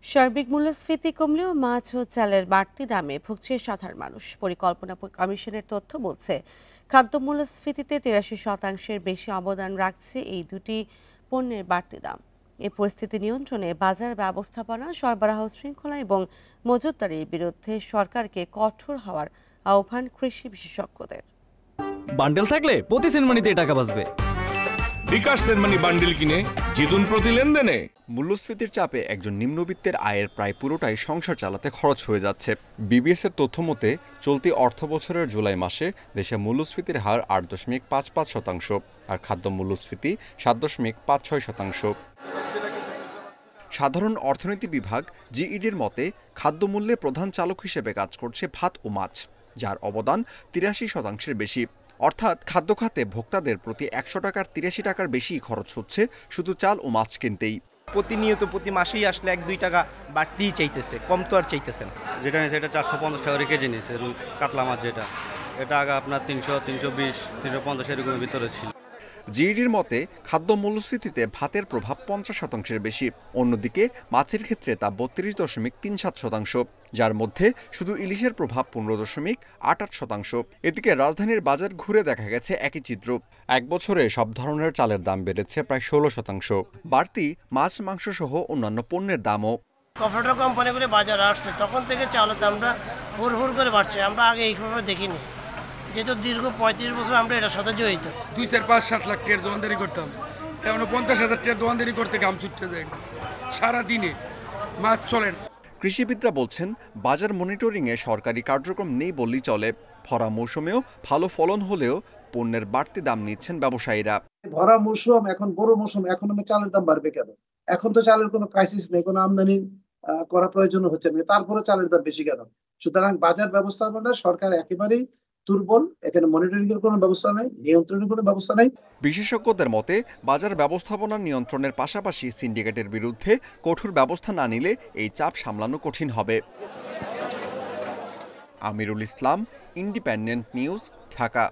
সার্বিক মূল্যস্ফীতি কমলেও মাছ ও চালের বাড়তি দামে ভুগছে সাধারণ মানুষ। পরিকল্পনা কমিশনের তথ্য বলছে, খাদ্য মূল্যস্ফীতিতে ৮৩% বেশি অবদান রাখছে এই দুটি পণ্যের বাড়তি দাম। এই পরিস্থিতি নিয়ন্ত্রণে বাজার ব্যবস্থাপনা, সরবরাহ শৃঙ্খলা এবং মজুতদারির বিরুদ্ধে সরকারকে কঠোর হওয়ার আহ্বান কৃষি বিশেষজ্ঞদের। বান্ডেল থাকলে প্রতি সেনমানিতে টাকা বাঁচবে। বিকাশ সেনমানি বান্ডেল কিনে জিতুন প্রতি লেনদেনে। মূল্যস্ফীতির চাপে একজন নিম্নবিত্তের আয়ের প্রায় পুরোটাই সংসার চালাতে খরচ হয়ে যাচ্ছে। বিবিএস এর তথ্য মতে চলতি অর্থবছরের জুলাই মাসে দেশে মূল্যস্ফীতির হার ৮.৫৫%, আর খাদ্য মূল্যস্ফীতি ৭.৫৬%। সাধারণ অর্থনীতি বিভাগ জিইডির মতে খাদ্যমূল্যে প্রধান চালক হিসেবে কাজ করছে ভাত ও মাছ, যার অবদান ৮৩% বেশি। অর্থাৎ খাদ্য খাতে ভোক্তাদের প্রতি ১০০ টাকার ৮৩ টাকার বেশি খরচ হচ্ছে শুধু চাল ও মাছ কিনতেই। প্রতিনিয়ত প্রতি মাসেই আসলে ১-২ টাকা বাড়তিই চাইতেছে, কম তো আর চাইতেছে না। যেটা নিয়েছে এটা ৪৫০ টাকা কেজি নিয়েছে, এবং কাতলা মাছ এটা আগে আপনার ৩০০, ৩২০, ৩৫০ এরকমের ভিতরে ছিল। জিইডির মতে খাদ্য মূল্যস্ফীতিতে ভাতের প্রভাব ৫০%-এর বেশি। অন্যদিকে মাছের ক্ষেত্রে তা ৩২.৩৭%, যার মধ্যে শুধু ইলিশের প্রভাব ১৫.৮৮%। এদিকে রাজধানীর বাজার ঘুরে দেখা গেছে একই চিত্র। এক বছরে সব ধরনের চালের দাম বেড়েছে প্রায় ১৬%। বাড়তি মাছ, মাংস সহ অন্যান্য পণ্যের দামও। কফেটর কোম্পানিগুলো বাজারে আসছে, তখন থেকে চালের দামটা হুড় করে বাড়ছে। আমরা আগে এইভাবে দেখিনি, যেহেতু দীর্ঘ ৩৫ বছর আমরা এটা সাথে জড়িত। ২, ৪, ৫, ৭ লাখ টাকার দোকানদারি করতাম, এখন ৫০,০০০ টাকার দোকানদারি করতে গাম ছুটতে যায় না, সারাদিনে মাছ চলে না। কৃষিবিদরা বলছেন, বাজার মনিটরিংয়ে সরকারি কার্যক্রম নেই বললেই চলে। ভরা মৌসুমেও ভালো ফলন হলেও পণ্যের বাড়তি দাম নিচ্ছেন ব্যবসায়ীরা। ভরা মৌসুম, এখন বড় মৌসুম, এখন চালের দাম বাড়বে কেন? এখন তো চালের কোনো ক্রাইসিস নেই, কোনো আমদানি করা প্রয়োজন হচ্ছে না, তারপরে চালের দাম বেশি কেন? সুতরাং বাজার ব্যবস্থাপনা সরকার একেবারেই দুর্বল। এখানে মনিটরিং এর কোনো ব্যবস্থা নেই, নিয়ন্ত্রণের কোনো ব্যবস্থা নেই। বিশেষজ্ঞদের মতে বাজার ব্যবস্থাপনা নিয়ন্ত্রণের পাশাপাশি সিন্ডিকেটের বিরুদ্ধে কঠোর ব্যবস্থা না নিলে এই চাপ সামলানো কঠিন হবে। Amirul Islam, independent news, Dhaka.